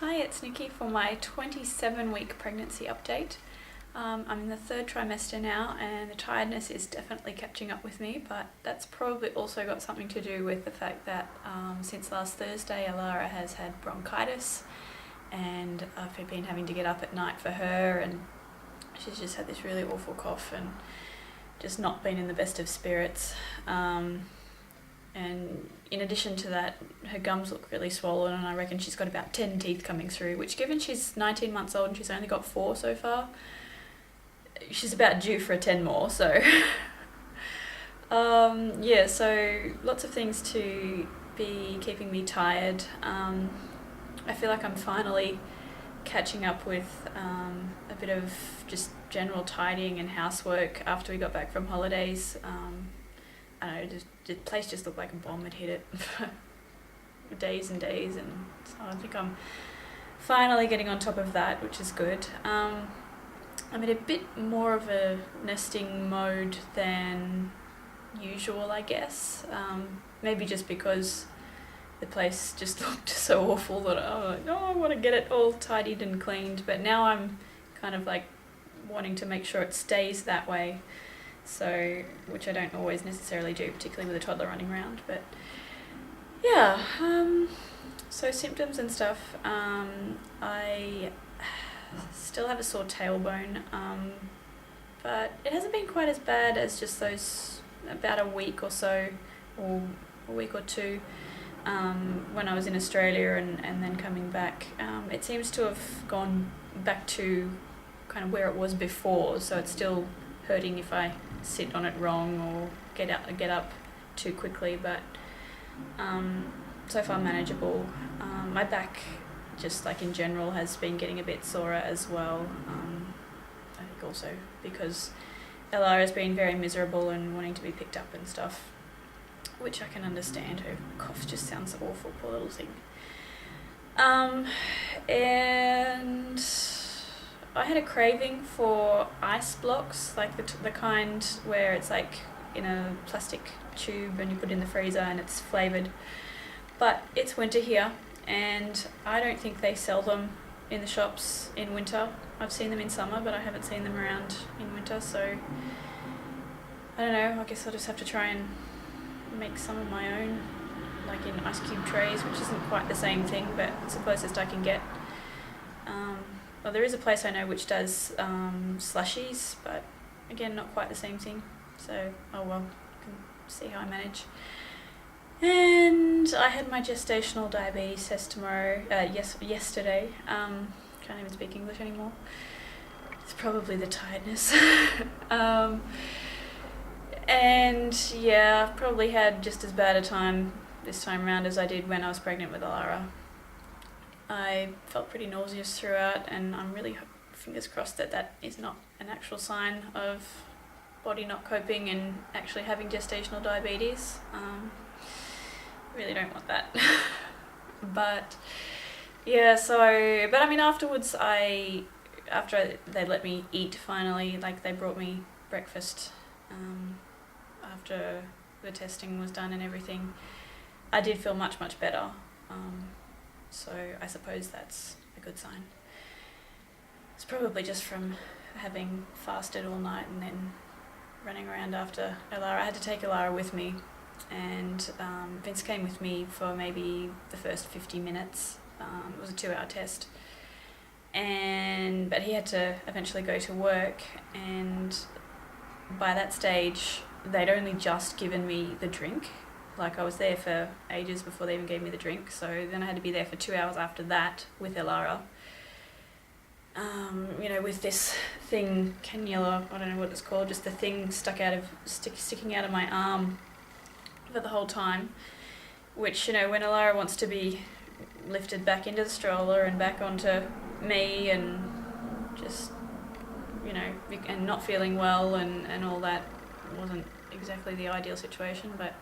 Hi, it's Nikki for my 27-week pregnancy update. I'm in the third trimester now and the tiredness is definitely catching up with me, but that's probably also got something to do with the fact that since last Thursday Alara has had bronchitis and I've been having to get up at night for her, and she's just had this really awful cough and just not been in the best of spirits. And in addition to that, her gums look really swollen and I reckon she's got about 10 teeth coming through, which given she's 19 months old and she's only got 4 so far, she's about due for 10 more, so yeah, so lots of things to be keeping me tired. I feel like I'm finally catching up with a bit of just general tidying and housework after we got back from holidays. I don't know, the place just looked like a bomb had hit it for days and days, and so I think I'm finally getting on top of that, which is good. I'm in a bit more of a nesting mode than usual, I guess. Maybe just because the place just looked so awful that I want to get it all tidied and cleaned, but now I'm kind of like wanting to make sure it stays that way. So, which I don't always necessarily do, particularly with a toddler running around, but yeah, so symptoms and stuff, I still have a sore tailbone, but it hasn't been quite as bad as just those about a week or so, or a week or two, when I was in Australia and then coming back. It seems to have gone back to kind of where it was before, so it's still hurting if I sit on it wrong or get up too quickly, but so far manageable. My back, just like in general, has been getting a bit sorer as well. I think also because Ella has been very miserable and wanting to be picked up and stuff, which I can understand. Her cough just sounds awful, poor little thing. And I had a craving for ice blocks, like the kind where it's like in a plastic tube and you put it in the freezer and it's flavoured. But it's winter here and I don't think they sell them in the shops in winter. I've seen them in summer, but I haven't seen them around in winter, so I don't know, I guess I'll just have to try and make some of my own, like in ice cube trays, which isn't quite the same thing, but it's the closest I can get. Well, there is a place I know which does slushies, but again, not quite the same thing. So, oh well, I can see how I manage. And I had my gestational diabetes test yesterday. Can't even speak English anymore. It's probably the tiredness. And yeah, I've probably had just as bad a time this time around as I did when I was pregnant with Alara. I felt pretty nauseous throughout, and I'm really fingers crossed that that is not an actual sign of body not coping and actually having gestational diabetes. Really don't want that. But yeah, but I mean afterwards, after they let me eat finally, like they brought me breakfast after the testing was done and everything, I did feel much better. So I suppose that's a good sign. It's probably just from having fasted all night and then running around after Alara. I had to take Alara with me, and Vince came with me for maybe the first 50 minutes. It was a 2-hour test, but he had to eventually go to work, and by that stage they'd only just given me the drink. Like I was there for ages before they even gave me the drink, so then I had to be there for 2 hours after that with Alara. With this thing, cannula, I don't know what it's called, just the thing sticking out of my arm for the whole time, which, when Alara wants to be lifted back into the stroller and back onto me and just, and not feeling well and all that, wasn't exactly the ideal situation, but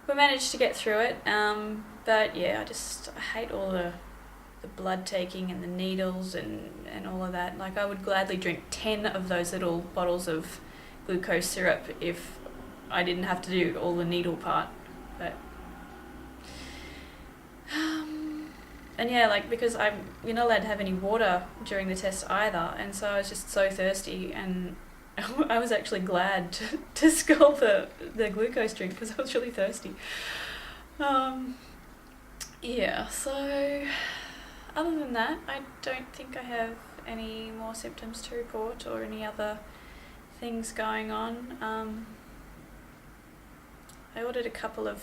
we managed to get through it. But yeah, I hate all the blood taking and the needles and all of that. Like I would gladly drink 10 of those little bottles of glucose syrup if I didn't have to do all the needle part. But and yeah, like, because you're not allowed to have any water during the test either, and so I was just so thirsty, and I was actually glad to scull the glucose drink because I was really thirsty. Yeah, so other than that, I don't think I have any more symptoms to report or any other things going on. I ordered a couple of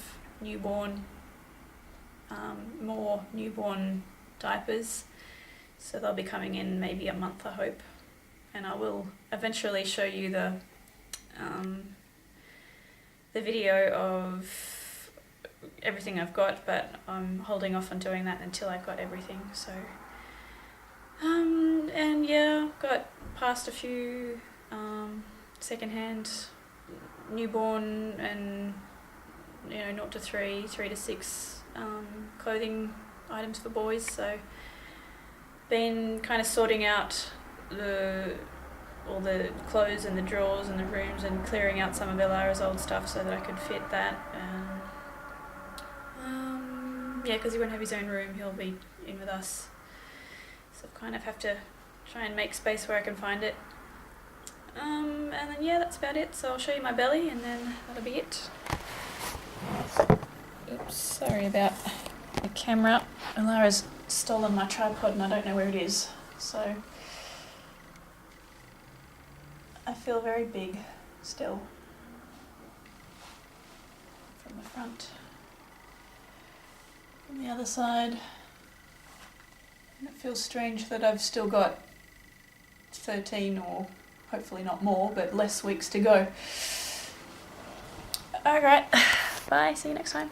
more newborn diapers, so they'll be coming in maybe a month, I hope, and I will eventually show you the video of everything I've got, but I'm holding off on doing that until I've got everything. So and yeah, got past a few secondhand newborn and 0 to 3, 3 to 6 clothing items for boys, so been kind of sorting out all the clothes and the drawers and the rooms and clearing out some of Elara's old stuff so that I could fit that. Yeah, because he won't have his own room, he'll be in with us, so I kind of have to try and make space where I can find it. And then yeah, that's about it, so I'll show you my belly and then that'll be it. Oops, sorry about the camera. Elara's stolen my tripod and I don't know where it is, so I feel very big still from the front. From the other side, and it feels strange that I've still got 13 or hopefully not more, but less weeks to go. Alright, bye, see you next time.